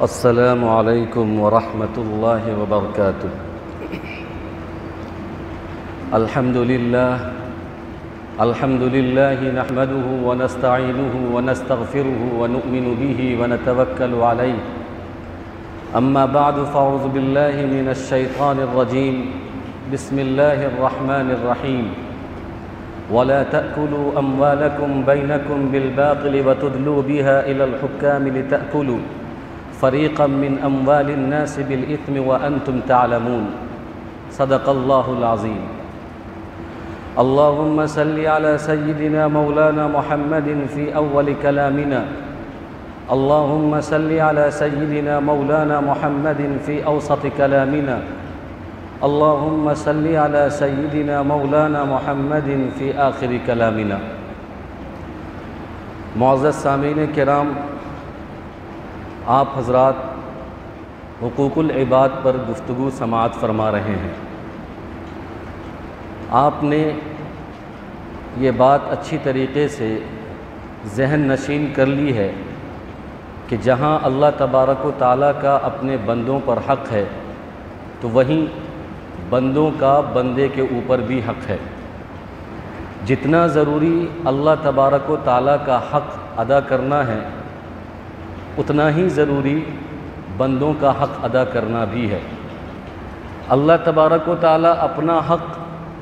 السلام علیکم ورحمۃ اللہ وبرکاتہ۔ الحمد للہ نحمده ونستعینه ونستغفره ونؤمن به ونتوکل علیہ، اما بعد فاعوذ باللہ من الشیطان الرجیم، بسم اللہ الرحمن الرحیم۔ ولا تأكلوا أموالكم بينكم بالباطل وتدلوا بها إلى الحكام لتأكلوا فريقا من أموال الناس بالإثم وأنتم تعلمون، صدق الله العظيم۔ اللهم صل على سيدنا مولانا محمد في أول كلامنا، اللهم صل على سيدنا مولانا محمد في أوسط كلامنا، اللهم صل على سيدنا مولانا محمد في آخر كلامنا۔ معزز سامعین کرام، آپ حضرات حقوق العباد پر گفتگو سماعت فرما رہے ہیں۔ آپ نے یہ بات اچھی طریقے سے ذہن نشین کر لی ہے کہ جہاں اللہ تبارک و تعالیٰ کا اپنے بندوں پر حق ہے تو وہیں بندوں کا بندے کے اوپر بھی حق ہے۔ جتنا ضروری اللہ تبارک و تعالیٰ کا حق ادا کرنا ہے، اتنا ہی ضروری بندوں کا حق ادا کرنا بھی ہے۔ اللہ تبارک و تعالیٰ اپنا حق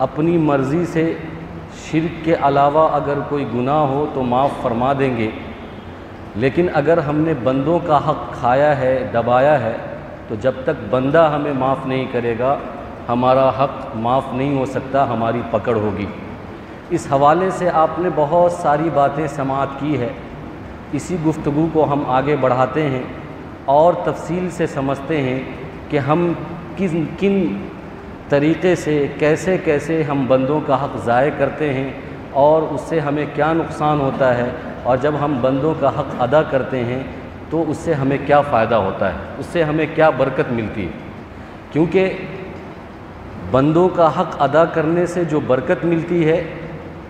اپنی مرضی سے شرک کے علاوہ اگر کوئی گناہ ہو تو معاف فرما دیں گے، لیکن اگر ہم نے بندوں کا حق کھایا ہے، دبایا ہے، تو جب تک بندہ ہمیں معاف نہیں کرے گا ہمارا حق معاف نہیں ہو سکتا، ہماری پکڑ ہوگی۔ اس حوالے سے آپ نے بہت ساری باتیں سماعت کی ہے۔ اسی گفتگو کو ہم آگے بڑھاتے ہیں اور تفصیل سے سمجھتے ہیں کہ ہم کن طریقے سے کیسے کیسے ہم بندوں کا حق ضائع کرتے ہیں اور اس سے ہمیں کیا نقصان ہوتا ہے، اور جب ہم بندوں کا حق ادا کرتے ہیں تو اس سے ہمیں کیا فائدہ ہوتا ہے، اس سے ہمیں کیا برکت ملتی ہے۔ کیونکہ بندوں کا حق ادا کرنے سے جو برکت ملتی ہے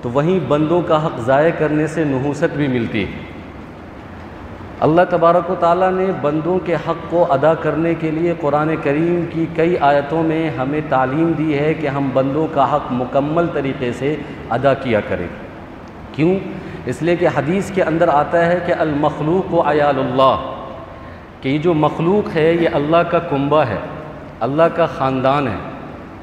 تو وہیں بندوں کا حق ضائع کرنے سے نحوست بھی ملتی ہے۔ اللہ تبارک و تعالیٰ نے بندوں کے حق کو ادا کرنے کے لیے قرآن کریم کی کئی آیتوں میں ہمیں تعلیم دی ہے کہ ہم بندوں کا حق مکمل طریقے سے ادا کیا کریں۔ کیوں؟ اس لیے کہ حدیث کے اندر آتا ہے کہ المخلوق و عیال اللہ، کہ یہ جو مخلوق ہے یہ اللہ کا کنبہ ہے، اللہ کا خاندان ہے،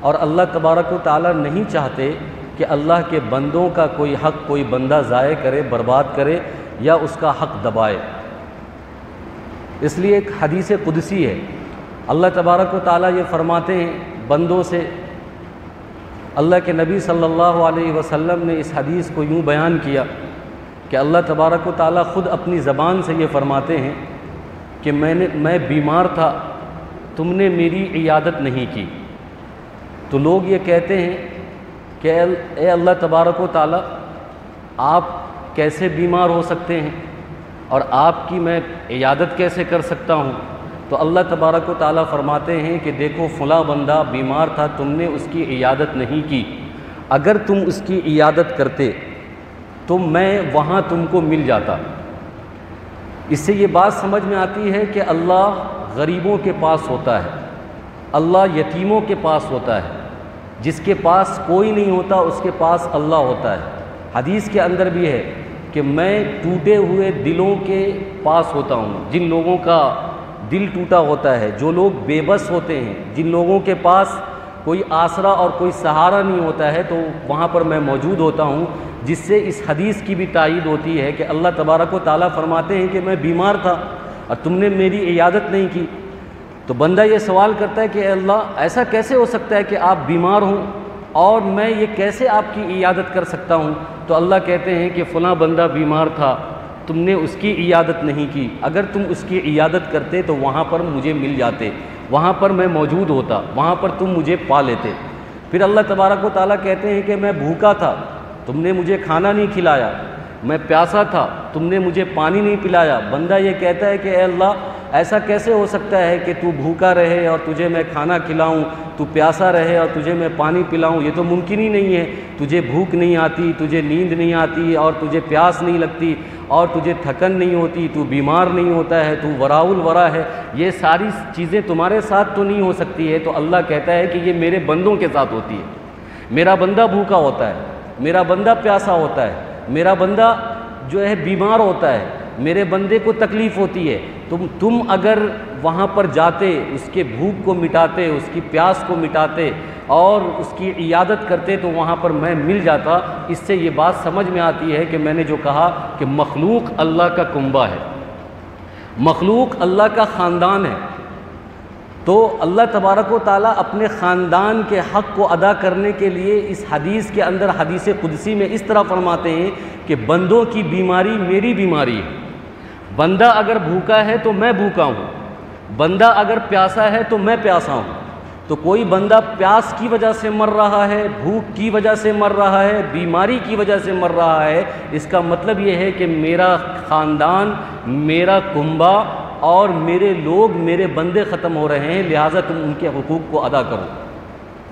اور اللہ تبارک و تعالیٰ نہیں چاہتے کہ اللہ کے بندوں کا کوئی حق کوئی بندہ ضائع کرے، برباد کرے یا اس کا حق دبائے۔ اس لیے ایک حدیث قدسی ہے، اللہ تبارک و تعالیٰ یہ فرماتے ہیں بندوں سے، اللہ کے نبی صلی اللہ علیہ وسلم نے اس حدیث کو یوں بیان کیا کہ اللہ تبارک و تعالیٰ خود اپنی زبان سے یہ فرماتے ہیں کہ میں بیمار تھا، تم نے میری عیادت نہیں کی۔ تو لوگ یہ کہتے ہیں کہ اے اللہ تبارک و تعالیٰ، آپ کیسے بیمار ہو سکتے ہیں اور آپ کی میں عیادت کیسے کر سکتا ہوں؟ تو اللہ تبارک و تعالیٰ فرماتے ہیں کہ دیکھو فلاں بندہ بیمار تھا، تم نے اس کی عیادت نہیں کی، اگر تم اس کی عیادت کرتے تو میں وہاں تم کو مل جاتا۔ اس سے یہ بات سمجھ میں آتی ہے کہ اللہ غریبوں کے پاس ہوتا ہے، اللہ یتیموں کے پاس ہوتا ہے، جس کے پاس کوئی نہیں ہوتا اس کے پاس اللہ ہوتا ہے۔ حدیث کے اندر بھی ہے کہ میں ٹوٹے ہوئے دلوں کے پاس ہوتا ہوں، جن لوگوں کا دل ٹوٹا ہوتا ہے، جو لوگ بے بس ہوتے ہیں، جن لوگوں کے پاس کوئی آسرا اور کوئی سہارا نہیں ہوتا ہے، تو وہاں پر میں موجود ہوتا ہوں، جس سے اس حدیث کی بھی تائید ہوتی ہے کہ اللہ تبارک و تعالیٰ فرماتے ہیں کہ میں بیمار تھا اور تم نے میری عیادت نہیں کی۔ تو بندہ یہ سوال کرتا ہے کہ اے اللہ، ایسا کیسے ہو سکتا ہے کہ آپ بیمار ہوں اور میں یہ کیسے آپ کی عیادت کر سکتا ہوں؟ تو اللہ کہتے ہیں کہ فلاں بندہ بیمار تھا، تم نے اس کی عیادت نہیں کی، اگر تم اس کی عیادت کرتے تو وہاں پر مجھے مل جاتے، وہاں پر میں موجود ہوتا، وہاں پر تم مجھے پا لیتے۔ پھر اللہ تبارک و تعالیٰ کہتے ہیں کہ میں بھوکا تھا، تم نے مجھے کھانا نہیں کھلایا، میں پیاسا تھا، تم نے مجھے پانی نہیں پلایا۔ بندہ یہ کہتا ہے کہ اے اللہ، ایسا کیسے ہو سکتا ہے کہ تو بھوکا رہے اور تجھے میں کھانا کھلاؤں، تو پیاسا رہے اور تجھے میں پانی پلاؤں، یہ تو ممکن ہی نہیں ہے۔ تجھے بھوک نہیں آتی، تجھے نیند نہیں آتی، اور تجھے پیاس نہیں لگتی، اور تجھے تھکن نہیں ہوتی، تو بیمار نہیں ہوتا ہے، تو وراء الورا ہے، یہ ساری چیزیں تمہارے ساتھ تو نہیں ہو سکتی ہے۔ تو اللہ کہتا ہے کہ یہ میرے بندوں کے ساتھ ہوتی ہے۔ میرا بندہ بھوکا ہوتا ہے، میرا بندہ پیاسا ہوتا ہے، میرا بندہ جو ہے بیمار ہوتا ہے، میرے بندے کو تکلیف ہوتی ہے۔ تم اگر وہاں پر جاتے، اس کے بھوک کو مٹاتے، اس کی پیاس کو مٹاتے اور اس کی عیادت کرتے تو وہاں پر میں مل جاتا۔ اس سے یہ بات سمجھ میں آتی ہے کہ میں نے جو کہا کہ مخلوق اللہ کا کنبہ ہے، مخلوق اللہ کا خاندان ہے، تو اللہ تبارک و تعالیٰ اپنے خاندان کے حق کو ادا کرنے کے لیے اس حدیث کے اندر، حدیث قدسی میں اس طرح فرماتے ہیں کہ بندوں کی بیماری میری بیماری ہے۔ بندہ اگر بھوکا ہے تو میں بھوکا ہوں، بندہ اگر پیاسا ہے تو میں پیاسا ہوں۔ تو کوئی بندہ پیاس کی وجہ سے مر رہا ہے، بھوک کی وجہ سے مر رہا ہے، بیماری کی وجہ سے مر رہا ہے، اس کا مطلب یہ ہے کہ میرا خاندان، میرا کنبہ اور میرے لوگ، میرے بندے ختم ہو رہے ہیں، لہٰذا تم ان کے حقوق کو ادا کرو،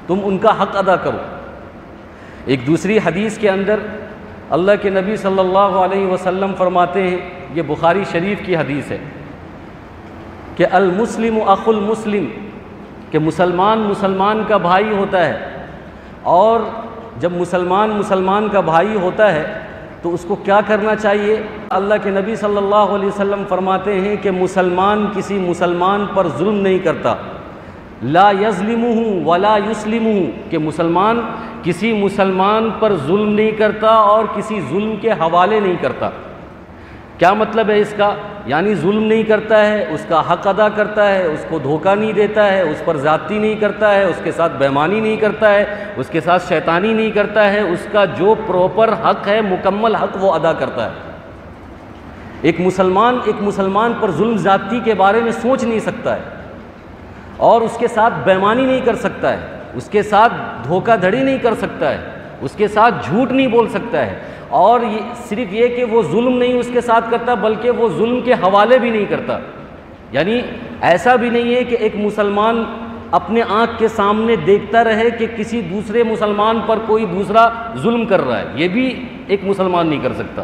تم ان کا حق ادا کرو۔ ایک دوسری حدیث کے اندر اللہ کے نبی صلی اللہ علیہ وسلم فرماتے ہیں، یہ بخاری شریف کی حدیث ہے کہ المسلم اخو المسلم، کہ مسلمان کا بھائی ہوتا ہے، اور جب مسلمان کا بھائی ہوتا ہے تو اس کو کیا کرنا چاہیے؟ اللہ کے نبی صلی اللہ علیہ وسلم فرماتے ہیں کہ مسلمان کسی مسلمان پر ظلم نہیں کرتا، لا یظلمہ ولا یسلمہ، کہ مسلمان کسی مسلمان پر ظلم نہیں کرتا اور کسی ظلم کے حوالے نہیں کرتا۔ کیا مطلب ہے اس کا؟ یعنی ظلم نہیں کرتا ہے، اس کا حق ادا کرتا ہے، اس کو دھوکہ نہیں دیتا ہے، اس پر زیادتی نہیں کرتا ہے، اس کے ساتھ بےایمانی نہیں کرتا ہے، اس کے ساتھ شیطانی نہیں کرتا ہے، اس کا جو پراپر حق ہے، مکمل حق وہ ادا کرتا ہے۔ ایک مسلمان پر ظلم زیادتی کے بارے میں سوچ نہیں سکتا ہے، اور اس کے ساتھ بےایمانی نہیں کر سکتا ہے، اس کے ساتھ دھوکہ دھڑی نہیں کر سکتا ہے، اس کے ساتھ جھوٹ نہیں بول سکتا ہے، اور صرف یہ کہ وہ ظلم نہیں اس کے ساتھ کرتا بلکہ وہ ظلم کے حوالے بھی نہیں کرتا۔ یعنی ایسا بھی نہیں ہے کہ ایک مسلمان اپنے آنکھ کے سامنے دیکھتا رہے کہ کسی دوسرے مسلمان پر کوئی دوسرا ظلم کر رہا ہے، یہ بھی ایک مسلمان نہیں کر سکتا۔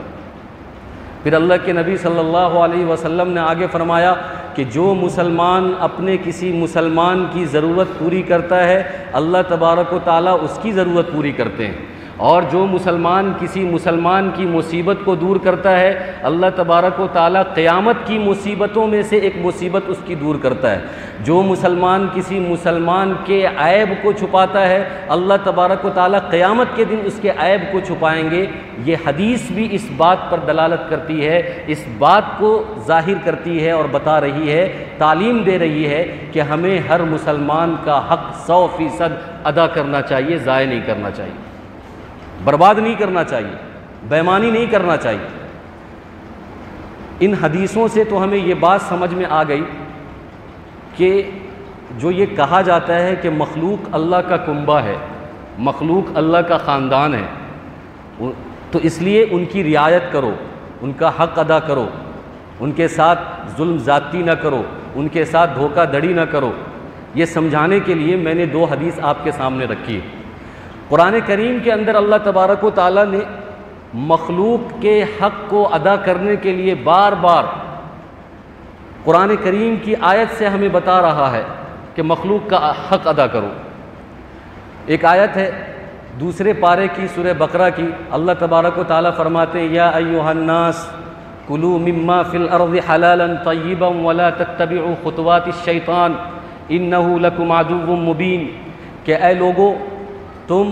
پھر اللہ کے نبی صلی اللہ علیہ وسلم نے آگے فرمایا کہ جو مسلمان اپنے کسی مسلمان کی ضرورت پوری کرتا ہے، اللہ تبارک و تعالیٰ اس کی ضرورت پوری کرتے ہیں، اور جو مسلمان کسی مسلمان کی مصیبت کو دور کرتا ہے، اللہ تبارک و تعالیٰ قیامت کی مصیبتوں میں سے ایک مصیبت اس کی دور کرتا ہے۔ جو مسلمان کسی مسلمان کے عیب کو چھپاتا ہے، اللہ تبارک و تعالیٰ قیامت کے دن اس کے عیب کو چھپائیں گے۔ یہ حدیث بھی اس بات پر دلالت کرتی ہے، اس بات کو ظاہر کرتی ہے اور بتا رہی ہے، تعلیم دے رہی ہے کہ ہمیں ہر مسلمان کا حق 100% ادا کرنا چاہیے، ضائع نہیں کرنا چاہیے، برباد نہیں کرنا چاہیے، بےایمانی نہیں کرنا چاہیے۔ ان حدیثوں سے تو ہمیں یہ بات سمجھ میں آ گئی کہ جو یہ کہا جاتا ہے کہ مخلوق اللہ کا کنبہ ہے، مخلوق اللہ کا خاندان ہے، تو اس لیے ان کی رعایت کرو، ان کا حق ادا کرو، ان کے ساتھ ظلم زیادتی نہ کرو، ان کے ساتھ دھوکہ دھڑی نہ کرو۔ یہ سمجھانے کے لیے میں نے 2 حدیث آپ کے سامنے رکھی ہے۔ قرآن کریم کے اندر اللہ تبارک و تعالیٰ نے مخلوق کے حق کو ادا کرنے کے لیے بار بار قرآن کریم کی آیت سے ہمیں بتا رہا ہے کہ مخلوق کا حق ادا کرو۔ ایک آیت ہے 2 پارے کی سورہ بقرہ کی، اللہ تبارک و تعالیٰ فرماتے ہیں یا ایھا الناس کلوا مما فی الارض حلالا طیبا ولا تتبعوا خطوات الشیطان انہ لکم عدو مبین، کہ اے لوگو تم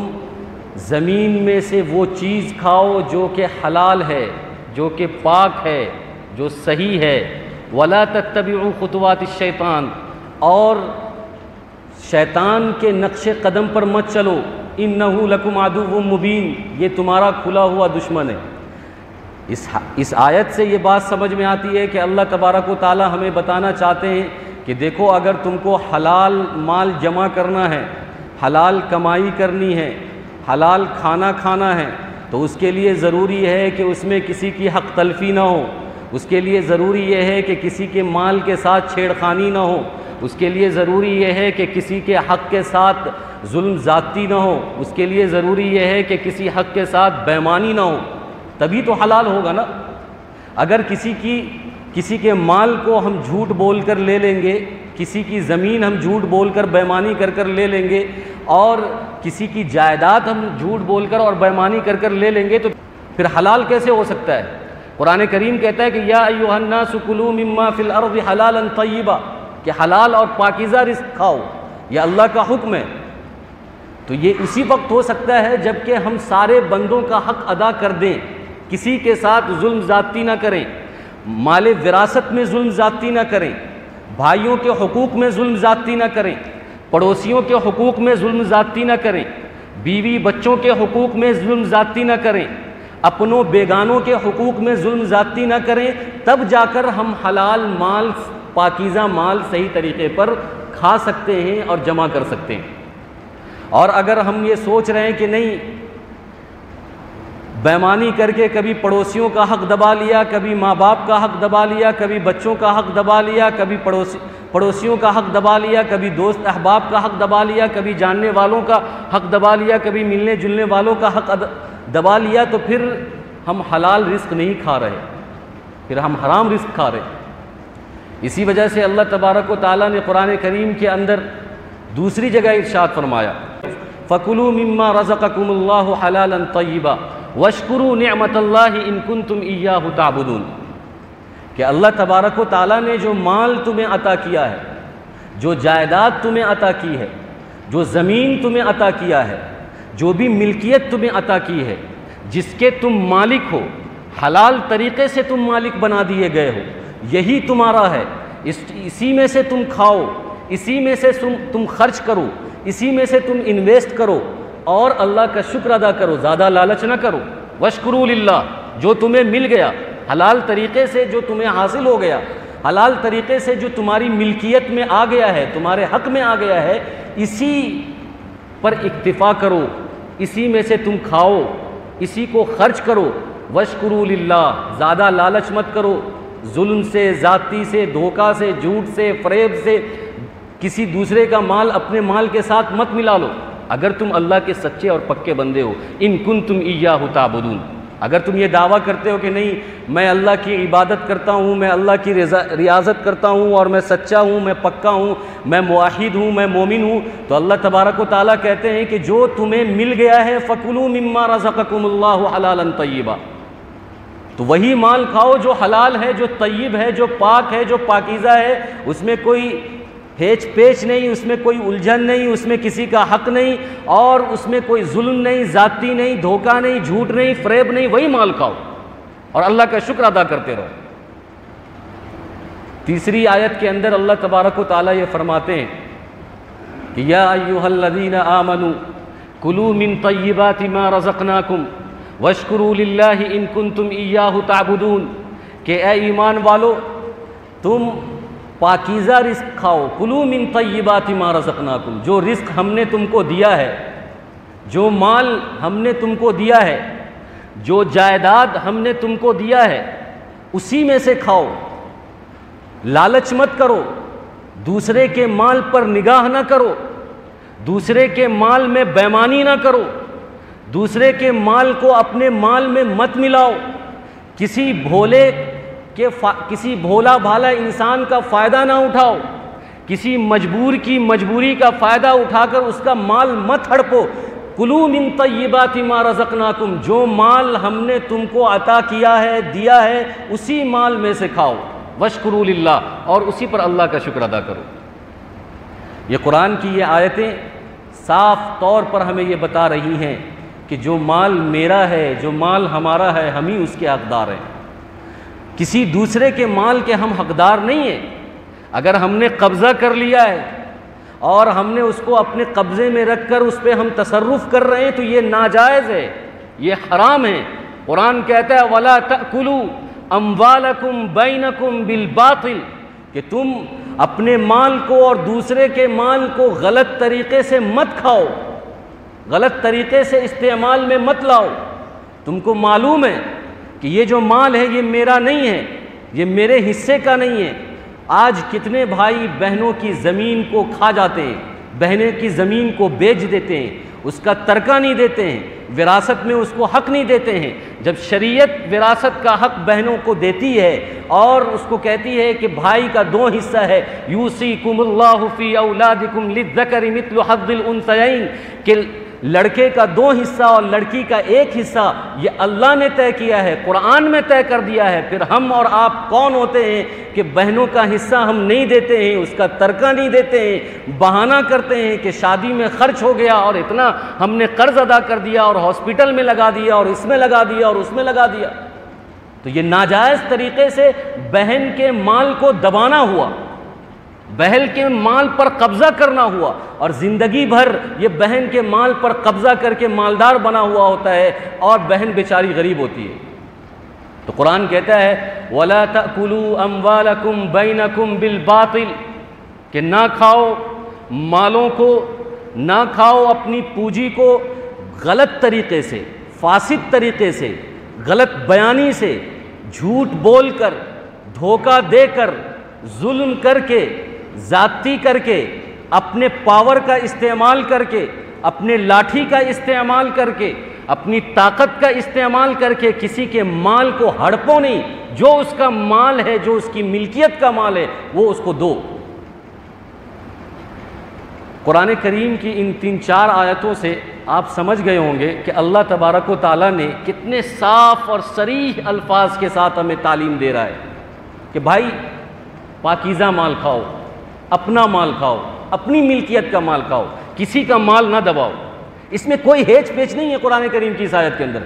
زمین میں سے وہ چیز کھاؤ جو کہ حلال ہے، جو کہ پاک ہے، جو صحیح ہے، ولا تتبعوا خطوات الشیطان، اور شیطان کے نقش قدم پر مت چلو، انہ لکم عدو مبین، یہ تمہارا کھلا ہوا دشمن ہے۔ اس آیت سے یہ بات سمجھ میں آتی ہے کہ اللہ تبارک و تعالی ہمیں بتانا چاہتے ہیں کہ دیکھو اگر تم کو حلال مال جمع کرنا ہے، حلال کمائی کرنی ہے، حلال کھانا کھانا ہے، تو اس کے لیے ضروری ہے کہ اس میں کسی کی حق تلفی نہ ہو، اس کے لیے ضروری یہ ہے کہ کسی کے مال کے ساتھ چھیڑ خانی نہ ہو، اس کے لیے ضروری یہ ہے کہ کسی کے حق کے ساتھ ظلم زیادتی نہ ہو، اس کے لیے ضروری یہ ہے کہ کسی حق کے ساتھ بے ایمانی نہ ہو، تبھی تو حلال ہوگا نا۔ اگر کسی کے مال کو ہم جھوٹ بول کر لے لیں گے، کسی کی زمین ہم جھوٹ بول کر بے ایمانی کر لے لیں گے، اور کسی کی جائیداد ہم جھوٹ بول کر اور بے ایمانی کر لے لیں گے، تو پھر حلال کیسے ہو سکتا ہے؟ قرآن کریم کہتا ہے کہ یا ایھا الناس کلوا مما فی الارض حلالا طیبا، کہ حلال اور پاکیزہ رزق کھاؤ، یہ اللہ کا حکم ہے۔ تو یہ اسی وقت ہو سکتا ہے جب کہ ہم سارے بندوں کا حق ادا کر دیں، کسی کے ساتھ ظلم زیادتی نہ کریں، مال وراثت میں ظلم زیادتی نہ کریں، بھائیوں کے حقوق میں ظلم زیادتی نہ کریں، پڑوسیوں کے حقوق میں ظلم زیادتی نہ کریں، بیوی بچوں کے حقوق میں ظلم زیادتی نہ کریں، اپنوں بیگانوں کے حقوق میں ظلم زیادتی نہ کریں، تب جا کر ہم حلال مال، پاکیزہ مال صحیح طریقے پر کھا سکتے ہیں اور جمع کر سکتے ہیں۔ اور اگر ہم یہ سوچ رہے ہیں کہ نہیں، بے ایمانی کر کے کبھی پڑوسیوں کا حق دبا لیا، کبھی ماں باپ کا حق دبا لیا، کبھی بچوں کا حق دبا لیا، کبھی پڑوسیوں کا حق دبا لیا، کبھی دوست احباب کا حق دبا لیا، کبھی جاننے والوں کا حق دبا لیا، کبھی ملنے جلنے والوں کا حق دبا لیا، تو پھر ہم حلال رزق نہیں کھا رہے، پھر ہم حرام رزق کھا رہے۔ اسی وجہ سے اللہ تبارک و تعالیٰ نے قرآن کریم کے اندر دوسری جگہ ارشاد فرمایا فَكُلُوا مِمَّا رَزَقَكُمُ اللَّهُ حَلَالًا طَيِّبًا وَاشْكُرُوا نِعْمَةَ اللَّهِ إِن كُنتُمْ إِيَّاهُ تَعْبُدُونَ، کہ اللہ تبارک و تعالیٰ نے جو مال تمہیں عطا کیا ہے، جو جائیداد تمہیں عطا کی ہے، جو زمین تمہیں عطا کیا ہے، جو بھی ملکیت تمہیں عطا کی ہے، جس کے تم مالک ہو، حلال طریقے سے تم مالک بنا دیے گئے ہو، یہی تمہارا ہے، اسی میں سے تم کھاؤ، اسی میں سے تم خرچ کرو، اسی میں سے تم انویسٹ کرو، اور اللہ کا شکر ادا کرو، زیادہ لالچ نہ کرو۔ وَاشْكُرُوا لِلَّهِ، جو تمہیں مل گیا حلال طریقے سے، جو تمہیں حاصل ہو گیا حلال طریقے سے، جو تمہاری ملکیت میں آ گیا ہے، تمہارے حق میں آ گیا ہے، اسی پر اکتفا کرو، اسی میں سے تم کھاؤ، اسی کو خرچ کرو۔ وَاشْكُرُوا لِلَّهِ، زیادہ لالچ مت کرو، ظلم سے، زیادتی سے، دھوکہ سے، جھوٹ سے، فریب سے کسی دوسرے کا مال اپنے مال کے ساتھ مت ملا لو، اگر تم اللہ کے سچے اور پکے بندے ہو۔ ان کنتم ایاہ تعبدون، اگر تم یہ دعویٰ کرتے ہو کہ نہیں میں اللہ کی عبادت کرتا ہوں، میں اللہ کی ریاضت کرتا ہوں، اور میں سچا ہوں، میں پکا ہوں، میں موحد ہوں، میں مومن ہوں، تو اللہ تبارک و تعالیٰ کہتے ہیں کہ جو تمہیں مل گیا ہے فَكُلُوا مِمَّا رَزَقَكُمُ اللَّهُ حَلَالًا طَيِّبًا، تو وہی مال کھاؤ جو حلال ہے، جو طیب ہے، جو پاک ہے، جو پاکیزہ ہے، اس میں کوئی ہیچ پیچ نہیں، اس میں کوئی الجھن نہیں، اس میں کسی کا حق نہیں، اور اس میں کوئی ظلم نہیں، زیادتی نہیں، دھوکہ نہیں، جھوٹ نہیں، فریب نہیں، وہی مال کھاؤ اور اللہ کا شکر ادا کرتے رہو۔ تیسری آیت کے اندر اللہ تبارک و تعالیٰ یہ فرماتے ہیں کہ یا ایھا الذین آمنوا کلوا من طیبات ما رزقناکم واشکروا للہ ان کنتم ایاہ تعبدون، کہ اے ایمان والو تم پاکیزہ رزق کھاؤ، کلوا من طیبات ما رزقناکم، جو رزق ہم نے تم کو دیا ہے، جو مال ہم نے تم کو دیا ہے، جو جائیداد ہم نے تم کو دیا ہے، اسی میں سے کھاؤ، لالچ مت کرو، دوسرے کے مال پر نگاہ نہ کرو، دوسرے کے مال میں بے ایمانی نہ کرو، دوسرے کے مال کو اپنے مال میں مت ملاؤ، کسی بھولا بھالا انسان کا فائدہ نہ اٹھاؤ، کسی مجبور کی مجبوری کا فائدہ اٹھا کر اس کا مال مت ہڑپو۔ کلوا من طیبات ما رزقناکم، جو مال ہم نے تم کو عطا کیا ہے، دیا ہے، اسی مال میں سے کھاؤ۔ واشکروا للہ، اور اسی پر اللہ کا شکر ادا کرو۔ یہ قرآن کی یہ آیتیں صاف طور پر ہمیں یہ بتا رہی ہیں کہ جو مال میرا ہے، جو مال ہمارا ہے، ہم ہی اس کے حقدار ہیں، کسی دوسرے کے مال کے ہم حقدار نہیں ہیں۔ اگر ہم نے قبضہ کر لیا ہے اور ہم نے اس کو اپنے قبضے میں رکھ کر اس پہ ہم تصرف کر رہے ہیں تو یہ ناجائز ہے، یہ حرام ہے۔ قرآن کہتا ہے وَلَا تَأْكُلُوا أَمْوَالَكُمْ بَيْنَكُمْ بِالْبَاطِلِ، کہ تم اپنے مال کو اور دوسرے کے مال کو غلط طریقے سے مت کھاؤ، غلط طریقے سے استعمال میں مت لاؤ۔ تم کو معلوم ہے کہ یہ جو مال ہے یہ میرا نہیں ہے، یہ میرے حصے کا نہیں ہے، آج کتنے بھائی بہنوں کی زمین کو کھا جاتے ہیں، بہنیں کی زمین کو بیچ دیتے ہیں، اس کا ترکہ نہیں دیتے ہیں، وراثت میں اس کو حق نہیں دیتے ہیں۔ جب شریعت وراثت کا حق بہنوں کو دیتی ہے اور اس کو کہتی ہے کہ بھائی کا 2 حصہ ہے، یوصیکم اللہ فی اولادکم للذکر مثل حظ الانثیین، کہ لڑکے کا 2 حصہ اور لڑکی کا 1 حصہ، یہ اللہ نے طے کیا ہے، قرآن میں طے کر دیا ہے۔ پھر ہم اور آپ کون ہوتے ہیں کہ بہنوں کا حصہ ہم نہیں دیتے ہیں، اس کا ترکہ نہیں دیتے ہیں، بہانہ کرتے ہیں کہ شادی میں خرچ ہو گیا اور اتنا ہم نے قرض ادا کر دیا اور ہاسپٹل میں لگا دیا اور اس میں لگا دیا اور اس میں لگا دیا۔ تو یہ ناجائز طریقے سے بہن کے مال کو دبانا ہوا، بہن کے مال پر قبضہ کرنا ہوا، اور زندگی بھر یہ بہن کے مال پر قبضہ کر کے مالدار بنا ہوا ہوتا ہے اور بہن بیچاری غریب ہوتی ہے۔ تو قرآن کہتا ہے وَلَا تَأْكُلُوا أَمْوَالَكُمْ بَيْنَكُمْ بِالْبَاطِلِ، کہ نہ کھاؤ مالوں کو، نہ کھاؤ اپنی پونجی کو غلط طریقے سے، فاسد طریقے سے، غلط بیانی سے، جھوٹ بول کر، دھوکہ دے کر، ظلم کر کے، زیادتی کر کے، اپنے پاور کا استعمال کر کے، اپنے لاٹھی کا استعمال کر کے، اپنی طاقت کا استعمال کر کے کسی کے مال کو ہڑپو نہیں، جو اس کا مال ہے، جو اس کی ملکیت کا مال ہے وہ اس کو دو۔ قرآن کریم کی ان 3-4 آیتوں سے آپ سمجھ گئے ہوں گے کہ اللہ تبارک و تعالیٰ نے کتنے صاف اور صریح الفاظ کے ساتھ ہمیں تعلیم دے رہا ہے کہ بھائی پاکیزہ مال کھاؤ، اپنا مال کھاؤ، اپنی ملکیت کا مال کھاؤ، کسی کا مال نہ دباؤ۔ اس میں کوئی ہیچ پیچ نہیں ہے قرآن کریم کی اس آیت کے اندر۔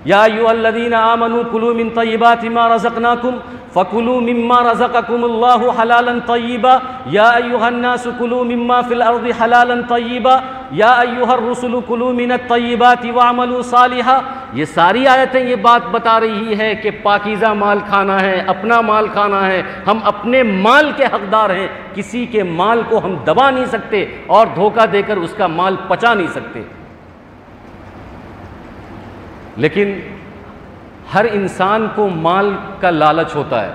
یا ایھا الذین آمنوا کلوا من طیبات ما رزقناکم فکلوا مما رزقکم اللہ حلالا طیبا یا ایھا الناس کلوا مما فی الارض حلالا طیبا یا ایھا الرسل کلوا من الطیبات واعملوا صالحا۔ یہ ساری آیتیں یہ بات بتا رہی ہے کہ پاکیزہ مال کھانا ہے، اپنا مال کھانا ہے، ہم اپنے مال کے حقدار ہیں، کسی کے مال کو ہم دبا نہیں سکتے اور دھوکہ دے کر اس کا مال پچا نہیں سکتے۔ لیکن ہر انسان کو مال کا لالچ ہوتا ہے،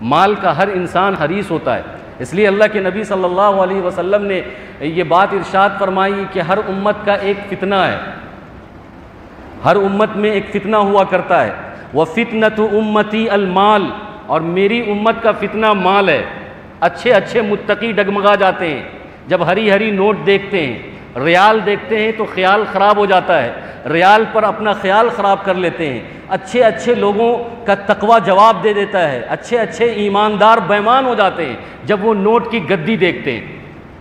مال کا ہر انسان حریص ہوتا ہے۔ اس لیے اللہ کے نبی صلی اللہ علیہ وسلم نے یہ بات ارشاد فرمائی کہ ہر امت کا ایک فتنہ ہے، ہر امت میں ایک فتنہ ہوا کرتا ہے۔ وَفِتْنَةُ أُمَّتِي الْمَالِ، اور میری امت کا فتنہ مال ہے۔ اچھے اچھے متقی ڈگمگا جاتے ہیں جب ہری ہری نوٹ دیکھتے ہیں، ریال دیکھتے ہیں تو خیال خراب ہو جاتا ہے، ریال پر اپنا خیال خراب کر لیتے ہیں۔ اچھے اچھے لوگوں کا تقوی جواب دے دیتا ہے، اچھے اچھے ایماندار بیمان ہو جاتے ہیں جب وہ نوٹ کی گدی دیکھتے ہیں،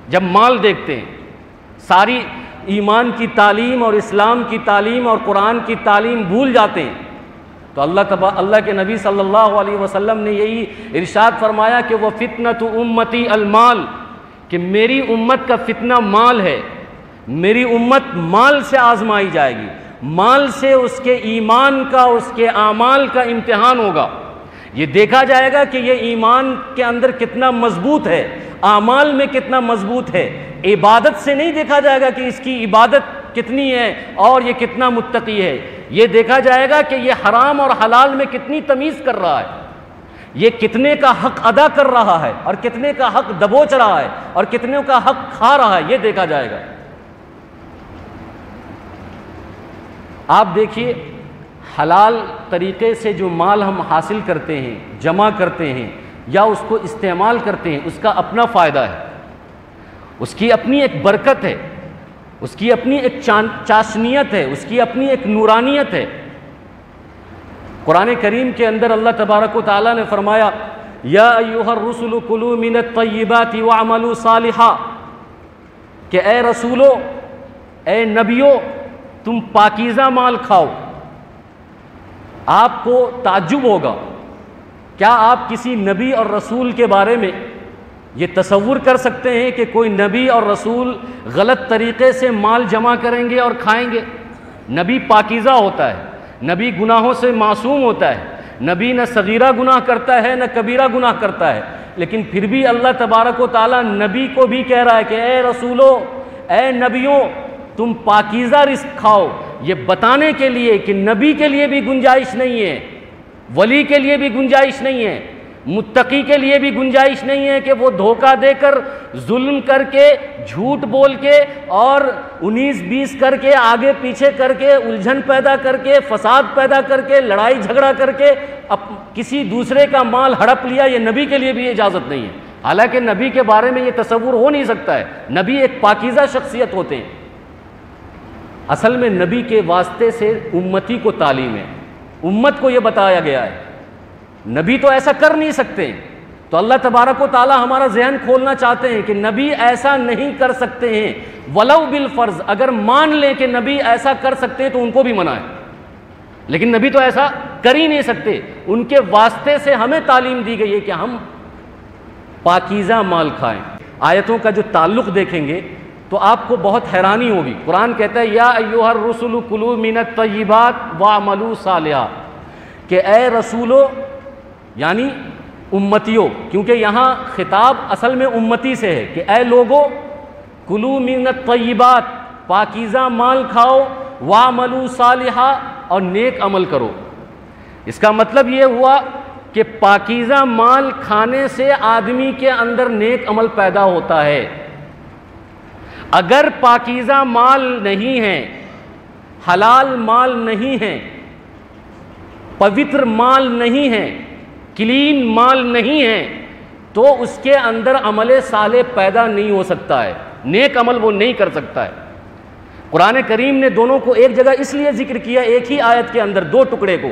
جب مال دیکھتے ہیں۔ ساری ایمان کی تعلیم اور اسلام کی تعلیم اور قرآن کی تعلیم بھول جاتے ہیں۔ تو اللہ کے نبی صلی اللہ علیہ وسلم نے یہی ارشاد فرمایا کہ وہ فتنۃ امتی المال، کہ میری امت کا فتنہ مال ہے، میری امت مال سے آزمائی جائے گی، مال سے اس کے ایمان کا، اس کے اعمال کا امتحان ہوگا۔ یہ دیکھا جائے گا کہ یہ ایمان کے اندر کتنا مضبوط ہے، اعمال میں کتنا مضبوط ہے۔ عبادت سے نہیں دیکھا جائے گا کہ اس کی عبادت کتنی ہے اور یہ کتنا متقی ہے، یہ دیکھا جائے گا کہ یہ حرام اور حلال میں کتنی تمیز کر رہا ہے، یہ کتنے کا حق ادا کر رہا ہے اور کتنے کا حق دبوچ رہا ہے اور کتنے کا حق کھا رہا ہے، یہ دیکھا جائے گا۔ آپ دیکھیے حلال طریقے سے جو مال ہم حاصل کرتے ہیں، جمع کرتے ہیں یا اس کو استعمال کرتے ہیں، اس کا اپنا فائدہ ہے، اس کی اپنی ایک برکت ہے، اس کی اپنی ایک چاشنیت ہے، اس کی اپنی ایک نورانیت ہے۔ قرآن کریم کے اندر اللہ تبارک و تعالیٰ نے فرمایا یا ایھا الرسل کلوا من الطیبات واعملوا صالحا، کہ اے رسولو، اے نبیو، تم پاکیزہ مال کھاؤ۔ آپ کو تعجب ہوگا، کیا آپ کسی نبی اور رسول کے بارے میں یہ تصور کر سکتے ہیں کہ کوئی نبی اور رسول غلط طریقے سے مال جمع کریں گے اور کھائیں گے؟ نبی پاکیزہ ہوتا ہے، نبی گناہوں سے معصوم ہوتا ہے، نبی نہ صغیرہ گناہ کرتا ہے نہ کبیرہ گناہ کرتا ہے، لیکن پھر بھی اللہ تبارک و تعالیٰ نبی کو بھی کہہ رہا ہے کہ اے رسولو، اے نبیوں، تم پاکیزہ رزق کھاؤ، یہ بتانے کے لیے کہ نبی کے لیے بھی گنجائش نہیں ہے، ولی کے لیے بھی گنجائش نہیں ہے، متقی کے لیے بھی گنجائش نہیں ہے کہ وہ دھوکہ دے کر، ظلم کر کے، جھوٹ بول کے اور 19-20 کر کے، آگے پیچھے کر کے، الجھن پیدا کر کے، فساد پیدا کر کے، لڑائی جھگڑا کر کے کسی دوسرے کا مال ہڑپ لیا۔ یہ نبی کے لیے بھی اجازت نہیں ہے، حالانکہ نبی کے بارے میں یہ تصور ہو نہیں سکتا ہے۔ نبی ایک پاکیزہ شخصیت ہوتے ہیں۔ اصل میں نبی کے واسطے سے امتی کو تعلیم ہے، امت کو یہ بتایا گیا ہے۔ نبی تو ایسا کر نہیں سکتے، تو اللہ تبارک و تعالی ہمارا ذہن کھولنا چاہتے ہیں کہ نبی ایسا نہیں کر سکتے ہیں، ولو بالفرض، اگر مان لیں کہ نبی ایسا کر سکتے ہیں تو ان کو بھی منع ہے، لیکن نبی تو ایسا کر ہی نہیں سکتے۔ ان کے واسطے سے ہمیں تعلیم دی گئی ہے کہ ہم پاکیزہ مال کھائیں۔ آیتوں کا جو تعلق دیکھیں گے تو آپ کو بہت حیرانی ہوگی۔ قرآن کہتا ہے یا ایھا الرسل کلوا من الطیبات واعملوا صالحا، کہ اے رسولو یعنی امتیوں، کیونکہ یہاں خطاب اصل میں امتی سے ہے کہ اے لوگو کلوا من الطیبات، پاکیزہ مال کھاؤ، واعملوا صالحا، اور نیک عمل کرو۔ اس کا مطلب یہ ہوا کہ پاکیزہ مال کھانے سے آدمی کے اندر نیک عمل پیدا ہوتا ہے۔ اگر پاکیزہ مال نہیں ہے، حلال مال نہیں ہے، پوتر مال نہیں ہے، کلین مال نہیں ہے، تو اس کے اندر عمل صالح پیدا نہیں ہو سکتا ہے، نیک عمل وہ نہیں کر سکتا ہے۔ قرآن کریم نے دونوں کو ایک جگہ اس لیے ذکر کیا ایک ہی آیت کے اندر، دو ٹکڑے کو،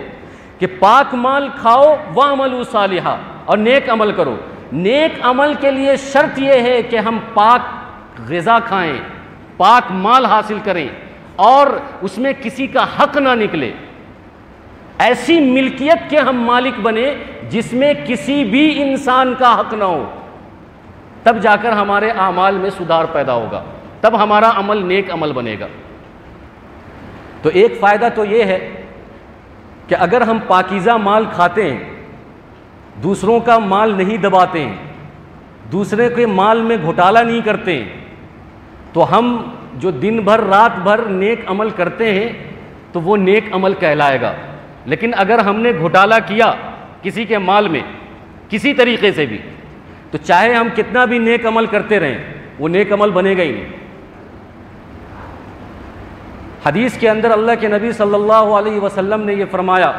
کہ پاک مال کھاؤ واعملوا صالحا، اور نیک عمل کرو۔ نیک عمل کے لیے شرط یہ ہے کہ ہم پاک غذا کھائیں، پاک مال حاصل کریں، اور اس میں کسی کا حق نہ نکلے، ایسی ملکیت کے ہم مالک بنے جس میں کسی بھی انسان کا حق نہ ہو، تب جا کر ہمارے اعمال میں سدھار پیدا ہوگا، تب ہمارا عمل نیک عمل بنے گا۔ تو ایک فائدہ تو یہ ہے کہ اگر ہم پاکیزہ مال کھاتے ہیں، دوسروں کا مال نہیں دباتے ہیں، دوسرے کے مال میں گھوٹالہ نہیں کرتے ہیں، تو ہم جو دن بھر رات بھر نیک عمل کرتے ہیں تو وہ نیک عمل کہلائے گا۔ لیکن اگر ہم نے گھوٹالہ کیا کسی کے مال میں کسی طریقے سے بھی، تو چاہے ہم کتنا بھی نیک عمل کرتے رہیں وہ نیک عمل بنے گا ہی نہیں۔ حدیث کے اندر اللہ کے نبی صلی اللہ علیہ وسلم نے یہ فرمایا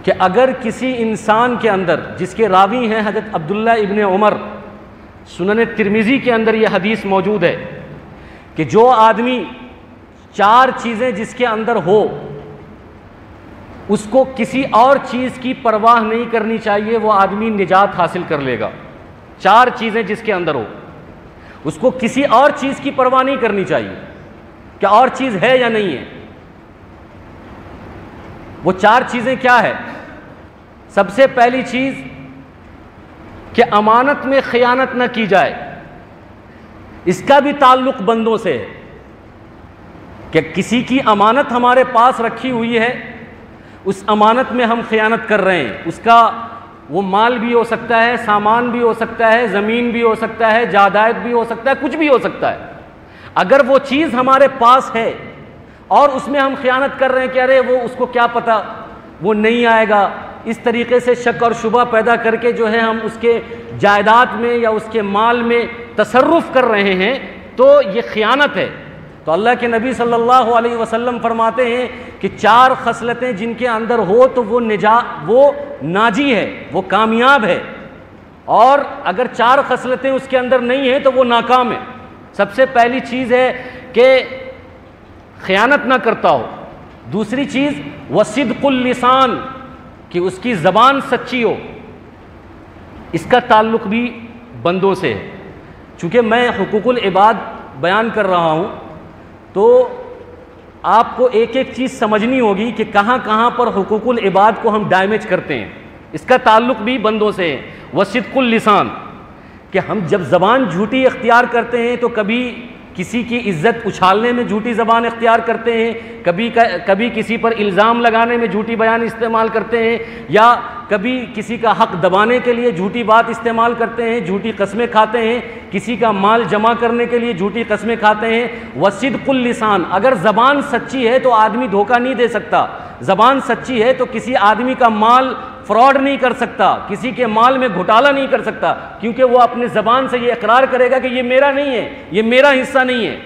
کہ اگر کسی انسان کے اندر، جس کے راوی ہیں حضرت عبداللہ ابن عمر، سنن ترمذی کے اندر یہ حدیث موجود ہے کہ جو آدمی 4 چیزیں جس کے اندر ہو، اس کو کسی اور چیز کی پرواہ نہیں کرنی چاہیے، وہ آدمی نجات حاصل کر لے گا۔ 4 چیزیں جس کے اندر ہو، اس کو کسی اور چیز کی پرواہ نہیں کرنی چاہیے کہ اور چیز ہے یا نہیں ہے۔ وہ 4 چیزیں کیا ہے؟ سب سے پہلی چیز کہ امانت میں خیانت نہ کی جائے۔ اس کا بھی تعلق بندوں سے ہے کہ کسی کی امانت ہمارے پاس رکھی ہوئی ہے، اس امانت میں ہم خیانت کر رہے ہیں، اس کا وہ مال بھی ہو سکتا ہے، سامان بھی ہو سکتا ہے، زمین بھی ہو سکتا ہے، جائیداد بھی ہو سکتا ہے، کچھ بھی ہو سکتا ہے۔ اگر وہ چیز ہمارے پاس ہے اور اس میں ہم خیانت کر رہے ہیں کہ ارے وہ اس کو کیا پتہ وہ نہیں آئے گا، اس طریقے سے شک اور شبہ پیدا کر کے جو ہے ہم اس کے جائیداد میں یا اس کے مال میں تصرف کر رہے ہیں، تو یہ خیانت ہے۔ تو اللہ کے نبی صلی اللہ علیہ وسلم فرماتے ہیں کہ 4 خصلتیں جن کے اندر ہو تو وہ ناجی ہے، وہ کامیاب ہے، اور اگر 4 خصلتیں اس کے اندر نہیں ہیں تو وہ ناکام ہے۔ سب سے پہلی چیز ہے کہ خیانت نہ کرتا ہو۔ دوسری چیز وصدق اللسان، کہ اس کی زبان سچی ہو۔ اس کا تعلق بھی بندوں سے ہے۔ چونکہ میں حقوق العباد بیان کر رہا ہوں تو آپ کو ایک ایک چیز سمجھنی ہوگی کہ کہاں کہاں پر حقوق العباد کو ہم ڈیمیج کرتے ہیں۔ اس کا تعلق بھی بندوں سے ہے۔ وصدق اللسان، کہ ہم جب زبان جھوٹی اختیار کرتے ہیں تو کبھی کسی کی عزت اچھالنے میں جھوٹی زبان اختیار کرتے ہیں، کبھی کسی پر الزام لگانے میں جھوٹی بیان استعمال کرتے ہیں، یا کبھی کسی کا حق دبانے کے لیے جھوٹی بات استعمال کرتے ہیں، جھوٹی قسمیں کھاتے ہیں، کسی کا مال جمع کرنے کے لیے جھوٹی قسمیں کھاتے ہیں۔ وصدق اللسان، اگر زبان سچی ہے تو آدمی دھوکہ نہیں دے سکتا۔ زبان سچی ہے تو کسی آدمی کا مال فراڈ نہیں کر سکتا، کسی کے مال میں گھٹالہ نہیں کر سکتا، کیونکہ وہ اپنے زبان سے یہ اقرار کرے گا کہ یہ میرا نہیں ہے، یہ میرا حصہ نہیں ہے۔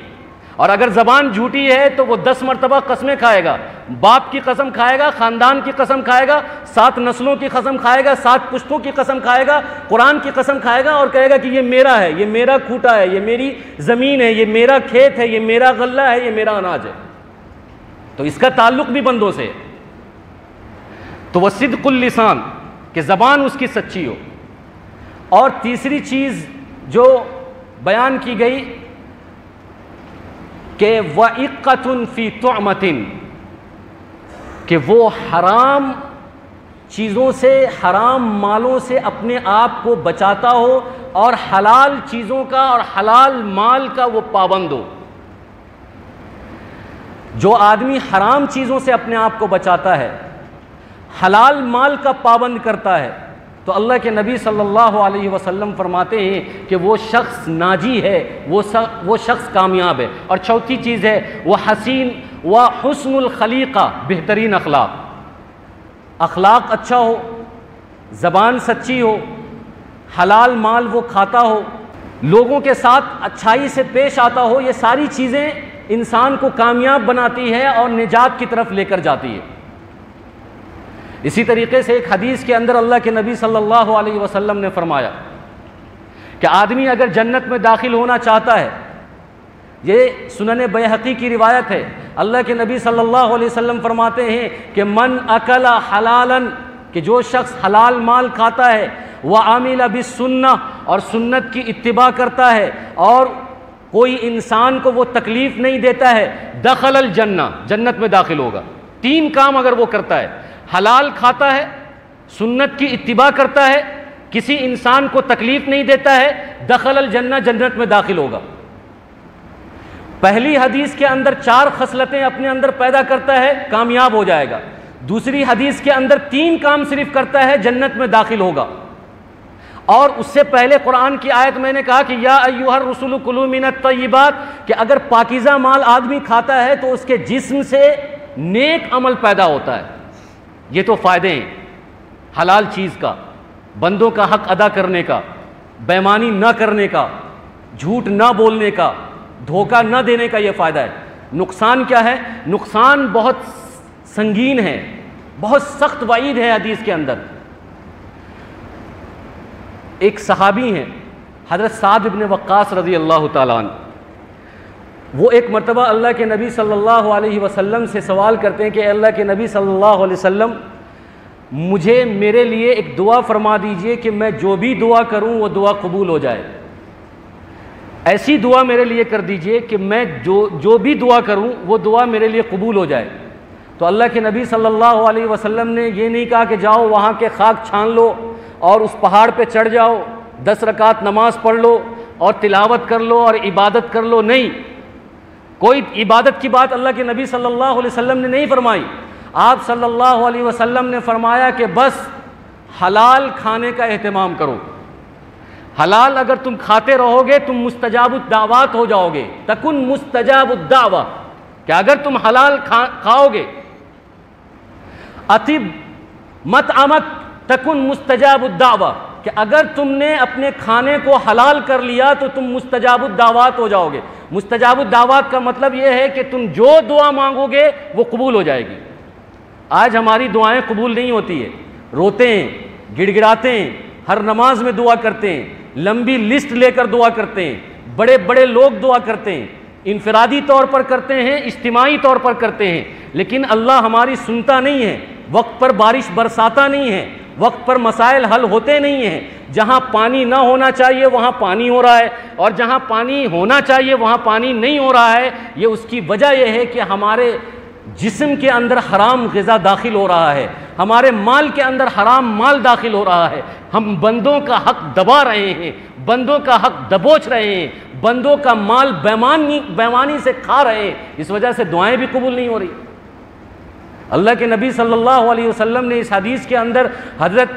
اور اگر زبان جھوٹی ہے تو وہ 10 مرتبہ قسمیں کھائے گا، باپ کی قسم کھائے گا، خاندان کی قسم کھائے گا، 7 نسلوں کی قسم کھائے گا، 7 پشتوں کی قسم کھائے گا، قرآن کی قسم کھائے گا اور کہے گا کہ یہ میرا ہے، یہ میرا کھوٹا ہے، یہ میری زمین ہے، یہ میرا کھیت ہے، یہ میرا غلہ ہے، یہ میرا اناج ہے۔ تو اس کا تعلق بھی بندوں سے ہے۔ تو وہ صدق اللسان، کہ زبان اس کی سچی ہو۔ اور تیسری چیز جو بیان کی گئی کہ وَإِقَّةٌ فِي طُعْمَةٍ، کہ وہ حرام چیزوں سے، حرام مالوں سے اپنے آپ کو بچاتا ہو اور حلال چیزوں کا اور حلال مال کا وہ پابند ہو۔ جو آدمی حرام چیزوں سے اپنے آپ کو بچاتا ہے، حلال مال کا پابند کرتا ہے، تو اللہ کے نبی صلی اللہ علیہ وسلم فرماتے ہیں کہ وہ شخص ناجی ہے، وہ شخص کامیاب ہے۔ اور چوتھی چیز ہے وہ حسن الخلیقہ، بہترین اخلاق، اخلاق اچھا ہو، زبان سچی ہو، حلال مال وہ کھاتا ہو، لوگوں کے ساتھ اچھائی سے پیش آتا ہو۔ یہ ساری چیزیں انسان کو کامیاب بناتی ہے اور نجات کی طرف لے کر جاتی ہے۔ اسی طریقے سے ایک حدیث کے اندر اللہ کے نبی صلی اللہ علیہ وسلم نے فرمایا کہ آدمی اگر جنت میں داخل ہونا چاہتا ہے، یہ سنن بیہقی کی روایت ہے، اللہ کے نبی صلی اللہ علیہ وسلم فرماتے ہیں کہ من اکل حلالا، کہ جو شخص حلال مال کھاتا ہے، وعمل بالسنہ، اور سنت کی اتباع کرتا ہے، اور کوئی انسان کو وہ تکلیف نہیں دیتا ہے، دخل الجنہ، جنت میں داخل ہوگا۔ 3 کام اگر وہ کرتا ہے، حلال کھاتا ہے، سنت کی اتباع کرتا ہے، کسی انسان کو تکلیف نہیں دیتا ہے، دخل الجنہ، جنت میں داخل ہوگا۔ پہلی حدیث کے اندر 4 خصلتیں اپنے اندر پیدا کرتا ہے، کامیاب ہو جائے گا۔ دوسری حدیث کے اندر 3 کام صرف کرتا ہے، جنت میں داخل ہوگا۔ اور اس سے پہلے قرآن کی آیت میں نے کہا کہ یا ایھا الرسول کلوا من الطیبات، کہ اگر پاکیزہ مال آدمی کھاتا ہے تو اس کے جسم سے نیک عمل پیدا ہوتا ہے۔ یہ تو فائدے ہیں حلال چیز کا، بندوں کا حق ادا کرنے کا، بےایمانی نہ کرنے کا، جھوٹ نہ بولنے کا، دھوکہ نہ دینے کا، یہ فائدہ ہے۔ نقصان کیا ہے؟ نقصان بہت سنگین ہے، بہت سخت وعید ہے حدیث کے اندر۔ ایک صحابی ہیں حضرت سعد بن وقاص رضی اللہ تعالیٰ عنہ، وہ ایک مرتبہ اللہ کے نبی صلی اللہ علیہ وسلم سے سوال کرتے ہیں کہ اے اللہ کے نبی صلی اللہ علیہ وسلم، مجھے میرے لیے ایک دعا فرما دیجئے کہ میں جو بھی دعا کروں وہ دعا قبول ہو جائے۔ ایسی دعا میرے لیے کر دیجئے کہ میں جو بھی دعا کروں وہ دعا میرے لیے قبول ہو جائے۔ تو اللہ کے نبی صلی اللہ علیہ وسلم نے یہ نہیں کہا کہ جاؤ وہاں کے خاک چھان لو اور اس پہاڑ پہ چڑھ جاؤ، 10 رکعت نماز پڑھ لو اور تلاوت کر لو اور عبادت کر لو، نہیں، کوئی عبادت کی بات اللہ کے نبی صلی اللہ علیہ وسلم نے نہیں فرمائی۔ آپ صلی اللہ علیہ وسلم نے فرمایا کہ بس حلال کھانے کا اہتمام کرو، حلال اگر تم کھاتے رہو گے تم مستجاب الدعوات ہو جاؤ گے، تکن مستجاب الدعوہ، کہ اگر تم حلال کھاؤ گے، اطب مطعمک تکن مستجاب الدعوہ، کہ اگر تم نے اپنے کھانے کو حلال کر لیا تو تم مستجاب الدعوات ہو جاؤ گے۔ مستجاب الدعوات کا مطلب یہ ہے کہ تم جو دعا مانگو گے وہ قبول ہو جائے گی۔ آج ہماری دعائیں قبول نہیں ہوتی ہے، روتے ہیں، گڑ گڑاتے ہیں، ہر نماز میں دعا کرتے ہیں، لمبی لسٹ لے کر دعا کرتے ہیں، بڑے بڑے لوگ دعا کرتے ہیں، انفرادی طور پر کرتے ہیں، اجتماعی طور پر کرتے ہیں، لیکن اللہ ہماری سنتا نہیں ہے، وقت پر بارش برساتا نہیں ہے، وقت پر مسائل حل ہوتے نہیں ہیں۔ جہاں پانی نہ ہونا چاہیے وہاں پانی ہو رہا ہے، اور جہاں پانی ہونا چاہیے وہاں پانی نہیں ہو رہا ہے۔ یہ اس کی وجہ یہ ہے کہ ہمارے جسم کے اندر حرام غذا داخل ہو رہا ہے، ہمارے مال کے اندر حرام مال داخل ہو رہا ہے، ہم بندوں کا حق دبا رہے ہیں، بندوں کا حق دبوچ رہے ہیں، بندوں کا مال بےایمانی سے کھا رہے ہیں، اس وجہ سے دعائیں بھی قبول نہیں ہو رہی۔ اللہ کے نبی صلی اللہ علیہ وسلم نے اس حدیث کے اندر حضرت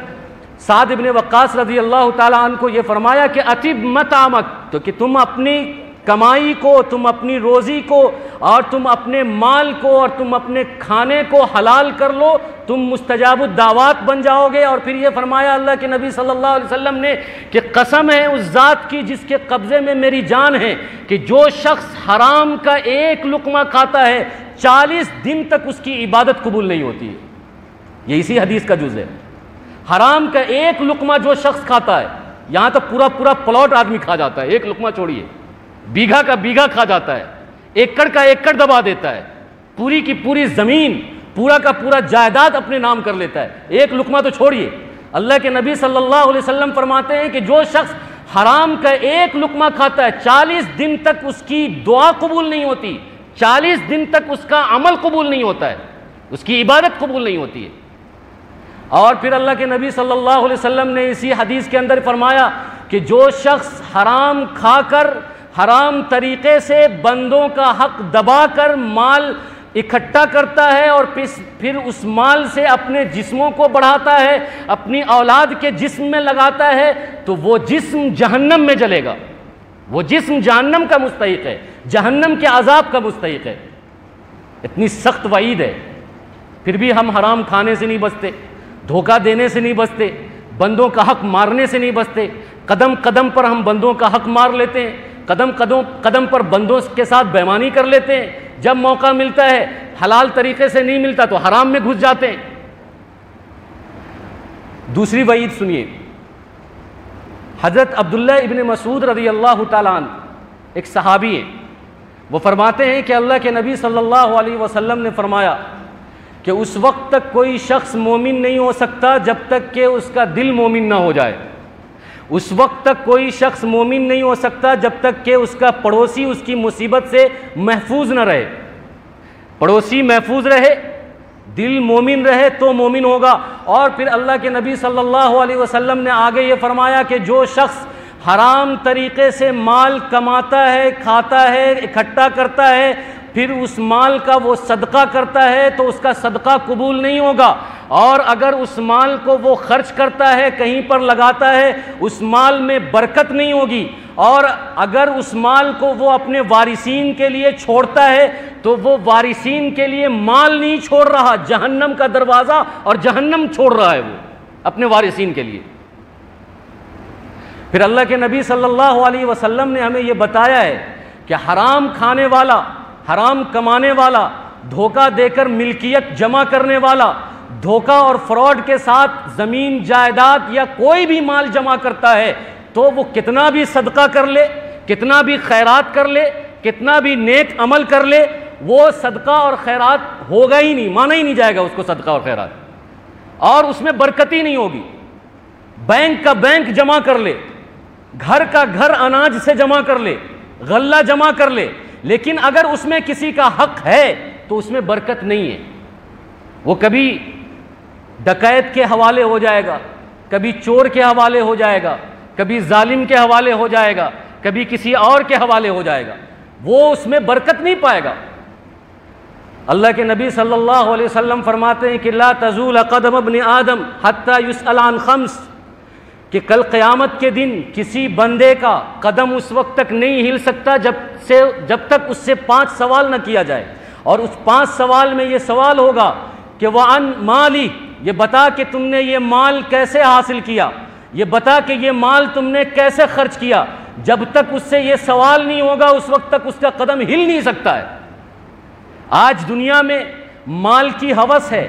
سعد بن وقاص رضی اللہ تعالیٰ عنہ کو یہ فرمایا کہ اطب مطعمک، تو کہ تم اپنی کمائی کو، تم اپنی روزی کو اور تم اپنے مال کو اور تم اپنے کھانے کو حلال کر لو، تم مستجاب الدعوات بن جاؤ گے۔ اور پھر یہ فرمایا اللہ کے نبی صلی اللہ علیہ وسلم نے کہ قسم ہے اس ذات کی جس کے قبضے میں میری جان ہے کہ جو شخص حرام کا ایک لقمہ کھاتا ہے 40 دن تک اس کی عبادت قبول نہیں ہوتی ہے۔ یہ اسی حدیث کا جز ہے۔ حرام کا ایک لقمہ جو شخص کھاتا ہے، یہاں تو پورا پلاٹ آدمی کھا جاتا ہے، ایک لقمہ چھوڑیے، بیگھا کا بیگھا کھا جاتا ہے، ایکڑ کا ایکڑ دبا دیتا ہے، پوری کی پوری زمین، پورا کا پورا جائیداد اپنے نام کر لیتا ہے، ایک لقمہ تو چھوڑیے۔ اللہ کے نبی صلی اللہ علیہ وسلم فرماتے ہیں کہ جو شخص حرام کا ایک لقمہ کھاتا ہے 40 دن تک اس کی دعا قبول نہیں ہوتی، 40 دن تک اس کا عمل قبول نہیں ہوتا ہے، اس کی عبادت قبول نہیں ہوتی ہے۔ اور پھر اللہ کے نبی صلی اللہ علیہ وسلم نے اسی حدیث کے اندر فرمایا کہ جو شخص حرام کھا کر حرام طریقے سے بندوں کا حق دبا کر مال اکٹھا کرتا ہے اور پھر اس مال سے اپنے جسموں کو بڑھاتا ہے، اپنی اولاد کے جسم میں لگاتا ہے، تو وہ جسم جہنم میں جلے گا، وہ جسم جہنم کا مستحق ہے، جہنم کے عذاب کا مستحق ہے۔ اتنی سخت وعید ہے، پھر بھی ہم حرام کھانے سے نہیں بچتے، دھوکہ دینے سے نہیں بچتے، بندوں کا حق مارنے سے نہیں بچتے، قدم قدم پر ہم بندوں کا حق مار لیتے ہیں، قدم قدم پر بندوں کے ساتھ بے ایمانی کر لیتے ہیں، جب موقع ملتا ہے حلال طریقے سے نہیں ملتا تو حرام میں گھس جاتے ہیں۔ دوسری وعید سنیے، حضرت عبداللہ ابن مسعود رضی اللہ تعالیٰ عنہ ایک صحابی ہیں، وہ فرماتے ہیں کہ اللہ کے نبی صلی اللہ علیہ وسلم نے فرمایا کہ اس وقت تک کوئی شخص مومن نہیں ہو سکتا جب تک کہ اس کا دل مومن نہ ہو جائے، اس وقت تک کوئی شخص مومن نہیں ہو سکتا جب تک کہ اس کا پڑوسی اس کی مصیبت سے محفوظ نہ رہے۔ پڑوسی محفوظ رہے، دل مومن رہے تو مومن ہوگا۔ اور پھر اللہ کے نبی صلی اللہ علیہ وسلم نے آگے یہ فرمایا کہ جو شخص حرام طریقے سے مال کماتا ہے، کھاتا ہے، اکٹھا کرتا ہے، پھر اس مال کا وہ صدقہ کرتا ہے تو اس کا صدقہ قبول نہیں ہوگا، اور اگر اس مال کو وہ خرچ کرتا ہے، کہیں پر لگاتا ہے، اس مال میں برکت نہیں ہوگی، اور اگر اس مال کو وہ اپنے وارثین کے لیے چھوڑتا ہے تو وہ وارثین کے لیے مال نہیں چھوڑ رہا، جہنم کا دروازہ اور جہنم چھوڑ رہا ہے وہ اپنے وارثین کے لیے۔ پھر اللہ کے نبی صلی اللہ علیہ وسلم نے ہمیں یہ بتایا ہے کہ حرام کھانے والا، حرام کمانے والا، دھوکہ دے کر ملکیت جمع کرنے والا، دھوکہ اور فراڈ کے ساتھ زمین جائیداد یا کوئی بھی مال جمع کرتا ہے تو وہ کتنا بھی صدقہ کر لے، کتنا بھی خیرات کر لے، کتنا بھی نیک عمل کر لے، وہ صدقہ اور خیرات ہوگا ہی نہیں، مانا ہی نہیں جائے گا اس کو صدقہ اور خیرات، اور اس میں برکت ہی نہیں ہوگی۔ بینک کا بینک جمع کر لے، گھر کا گھر اناج سے جمع کر لے، غلہ جمع کر لے، لیکن اگر اس میں کسی کا حق ہے تو اس میں برکت نہیں ہے، وہ کبھی ڈکیت کے حوالے ہو جائے گا، کبھی چور کے حوالے ہو جائے گا، کبھی ظالم کے حوالے ہو جائے گا، کبھی کسی اور کے حوالے ہو جائے گا، وہ اس میں برکت نہیں پائے گا۔ اللہ کے نبی صلی اللہ علیہ وسلم فرماتے ہیں کہ لا تزول قدم ابن آدم حتی یسأل عن خمس، کہ کل قیامت کے دن کسی بندے کا قدم اس وقت تک نہیں ہل سکتا جب تک اس سے 5 سوال نہ کیا جائے، اور اس 5 سوال میں یہ سوال ہوگا کہ وَعَن مَالِي، یہ بتا کہ تم نے یہ مال کیسے حاصل کیا، یہ بتا کہ یہ مال تم نے کیسے خرچ کیا۔ جب تک اس سے یہ سوال نہیں ہوگا اس وقت تک اس کا قدم ہل نہیں سکتا ہے۔ آج دنیا میں مال کی ہوس ہے،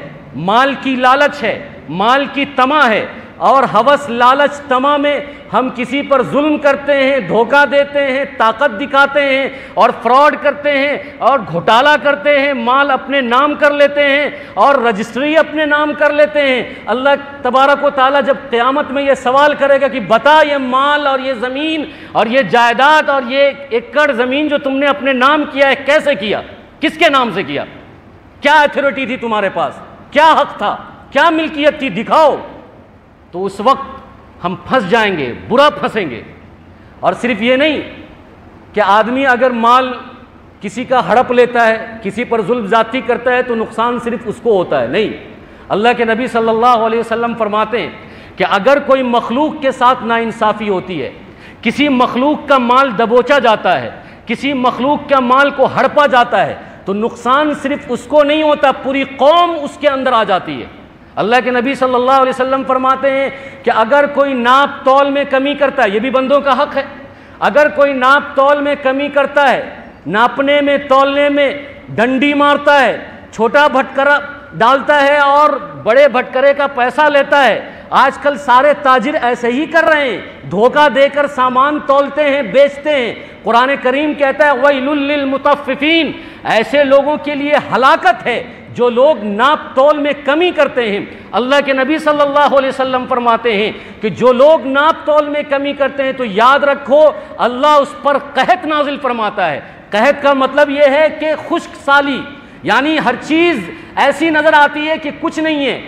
مال کی لالچ ہے، مال کی طمع ہے، اور ہوس لالچ طمع میں ہم کسی پر ظلم کرتے ہیں، دھوکہ دیتے ہیں، طاقت دکھاتے ہیں اور فراڈ کرتے ہیں اور گھوٹالہ کرتے ہیں، مال اپنے نام کر لیتے ہیں اور رجسٹری اپنے نام کر لیتے ہیں۔ اللہ تبارک و تعالیٰ جب قیامت میں یہ سوال کرے گا کہ بتا یہ مال اور یہ زمین اور یہ جائیداد اور یہ ایکڑ زمین جو تم نے اپنے نام کیا ہے کیسے کیا، کس کے نام سے کیا، کیا ایتھارٹی تھی تمہارے پاس، کیا حق تھا، کیا ملکیت تھی، دکھاؤ، تو اس وقت ہم پھنس جائیں گے، برا پھنسیں گے۔ اور صرف یہ نہیں کہ آدمی اگر مال کسی کا ہڑپ لیتا ہے، کسی پر ظلم زیادتی کرتا ہے تو نقصان صرف اس کو ہوتا ہے، نہیں، اللہ کے نبی صلی اللہ علیہ وسلم فرماتے ہیں کہ اگر کوئی مخلوق کے ساتھ ناانصافی ہوتی ہے، کسی مخلوق کا مال دبوچا جاتا ہے، کسی مخلوق کا مال کو ہڑپا جاتا ہے، تو نقصان صرف اس کو نہیں ہوتا، پوری قوم اس کے اندر آ جاتی ہے۔ اللہ کے نبی صلی اللہ علیہ وسلم فرماتے ہیں کہ اگر کوئی ناپ تول میں کمی کرتا ہے، یہ بھی بندوں کا حق ہے، اگر کوئی ناپ تول میں کمی کرتا ہے، ناپنے میں تولنے میں ڈنڈی مارتا ہے، چھوٹا بھٹکرا ڈالتا ہے اور بڑے بھٹکرے کا پیسہ لیتا ہے، آج کل سارے تاجر ایسے ہی کر رہے ہیں، دھوکہ دے کر سامان تولتے ہیں، بیچتے ہیں۔ قرآن کریم کہتا ہے وَيْلٌ لِّلْمُطَفِّفِينَ، ایسے لوگوں کے لیے ہلاکت ہے جو لوگ ناپ تول میں کمی کرتے ہیں۔ اللہ کے نبی صلی اللہ علیہ وسلم فرماتے ہیں کہ جو لوگ ناپ تول میں کمی کرتے ہیں تو یاد رکھو اللہ اس پر قحط نازل فرماتا ہے۔ قحط کا مطلب یہ ہے کہ خشک سالی، یعنی ہر چیز ایسی نظر آتی ہے کہ کچھ نہیں ہے،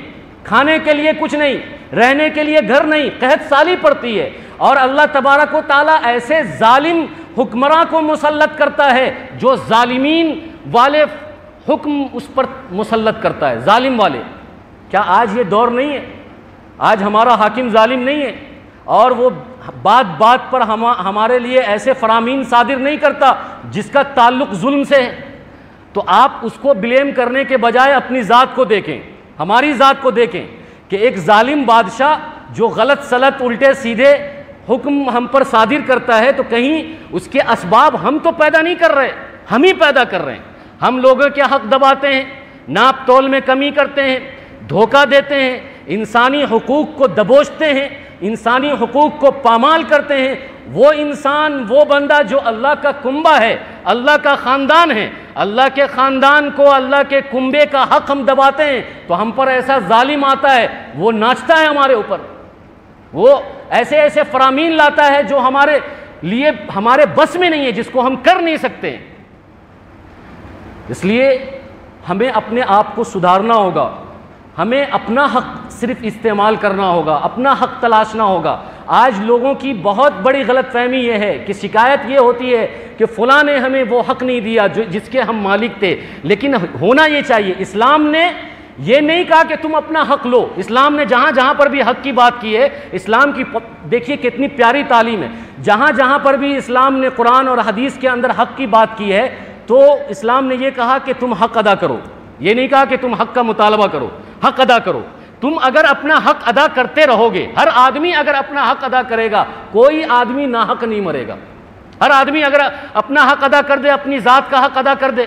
کھانے کے لیے کچھ نہیں، رہنے کے لیے گھر نہیں، قحط سالی پڑتی ہے۔ اور اللہ تبارک و تعالیٰ ایسے ظالم حکمراں کو مسلط کرتا ہے جو ظالمین والے حکم اس پر مسلط کرتا ہے، ظالم والے۔ کیا آج یہ دور نہیں ہے؟ آج ہمارا حاکم ظالم نہیں ہے اور وہ بات بات پر ہمارے لیے ایسے فرامین صادر نہیں کرتا جس کا تعلق ظلم سے ہے؟ تو آپ اس کو بلیم کرنے کے بجائے اپنی ذات کو دیکھیں، ہماری ذات کو دیکھیں کہ ایک ظالم بادشاہ جو غلط سلط الٹے سیدھے حکم ہم پر صادر کرتا ہے تو کہیں اس کے اسباب ہم تو پیدا نہیں کر رہے، ہم ہی پیدا کر رہے ہیں۔ ہم لوگوں کے حق دباتے ہیں، ناپ تول میں کمی کرتے ہیں، دھوکہ دیتے ہیں، انسانی حقوق کو دبوچتے ہیں، انسانی حقوق کو پامال کرتے ہیں۔ وہ انسان، وہ بندہ جو اللہ کا کنبہ ہے، اللہ کا خاندان ہے، اللہ کے خاندان کو، اللہ کے کنبے کا حق ہم دباتے ہیں تو ہم پر ایسا ظالم آتا ہے، وہ ناچتا ہے ہمارے اوپر، وہ ایسے ایسے فرامین لاتا ہے جو ہمارے لیے ہمارے بس میں نہیں ہے، جس کو ہم کر نہیں سکتے۔ اس لیے ہمیں اپنے آپ کو سدھارنا ہوگا، ہمیں اپنا حق صرف استعمال کرنا ہوگا، اپنا حق تلاشنا ہوگا۔ آج لوگوں کی بہت بڑی غلط فہمی یہ ہے کہ شکایت یہ ہوتی ہے کہ فلاں نے ہمیں وہ حق نہیں دیا جس کے ہم مالک تھے، لیکن ہونا یہ چاہیے۔ اسلام نے یہ نہیں کہا کہ تم اپنا حق لو، اسلام نے جہاں جہاں پر بھی حق کی بات کی ہے، اسلام کی دیکھیے کتنی پیاری تعلیم ہے، جہاں جہاں پر بھی اسلام نے قرآن اور حدیث کے اندر حق کی بات کی ہے تو اسلام نے یہ کہا کہ تم حق ادا کرو، یہ نہیں کہا کہ تم حق کا مطالبہ کرو، حق ادا کرو۔ تم اگر اپنا حق ادا کرتے رہو گے، ہر آدمی اگر اپنا حق ادا کرے گا، کوئی آدمی ناحق نہیں مرے گا۔ ہر آدمی اگر اپنا حق ادا کر دے، اپنی ذات کا حق ادا کر دے،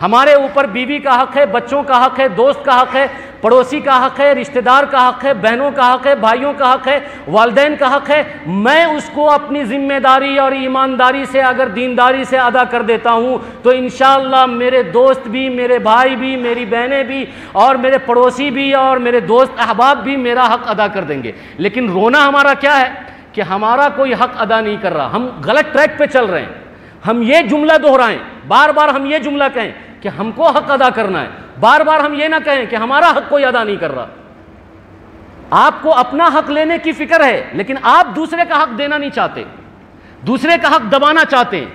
ہمارے اوپر بیوی کا حق ہے، بچوں کا حق ہے، دوست کا حق ہے، پڑوسی کا حق ہے، رشتہ دار کا حق ہے، بہنوں کا حق ہے، بھائیوں کا حق ہے، والدین کا حق ہے، میں اس کو اپنی ذمہ داری اور ایمانداری سے اگر دینداری سے ادا کر دیتا ہوں تو انشاءاللہ میرے دوست بھی، میرے بھائی بھی، میری بہنیں بھی اور میرے پڑوسی بھی اور میرے دوست احباب بھی میرا حق ادا کر دیں گے۔ لیکن رونا ہمارا کیا ہے کہ ہمارا کوئی حق ادا نہیں کر رہا، ہم غلط ٹریک پہ چل رہے ہیں۔ ہم یہ جملہ دہرائیں، بار بار ہم یہ جملہ کہیں کہ ہم کو حق ادا کرنا ہے، بار بار ہم یہ نہ کہیں کہ ہمارا حق کوئی ادا نہیں کر رہا۔ آپ کو اپنا حق لینے کی فکر ہے لیکن آپ دوسرے کا حق دینا نہیں چاہتے، دوسرے کا حق دبانا چاہتے ہیں،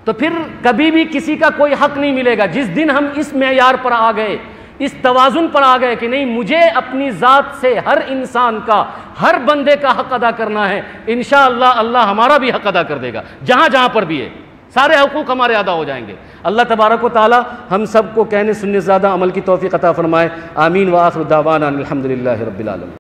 تو پھر کبھی بھی کسی کا کوئی حق نہیں ملے گا۔ جس دن ہم اس معیار پر آ گئے، اس توازن پر آ گئے کہ نہیں مجھے اپنی ذات سے ہر انسان کا، ہر بندے کا حق ادا کرنا ہے، انشاءاللہ اللہ ہمارا بھی حق ادا کر دے گا، جہاں جہاں پر بھی ہے سارے حقوق ہمارے ادا ہو جائیں گے۔ اللہ تبارک و تعالی ہم سب کو کہنے سننے زیادہ عمل کی توفیق عطا فرمائے۔ آمین وآخر دعوانا الحمدللہ رب العالمین۔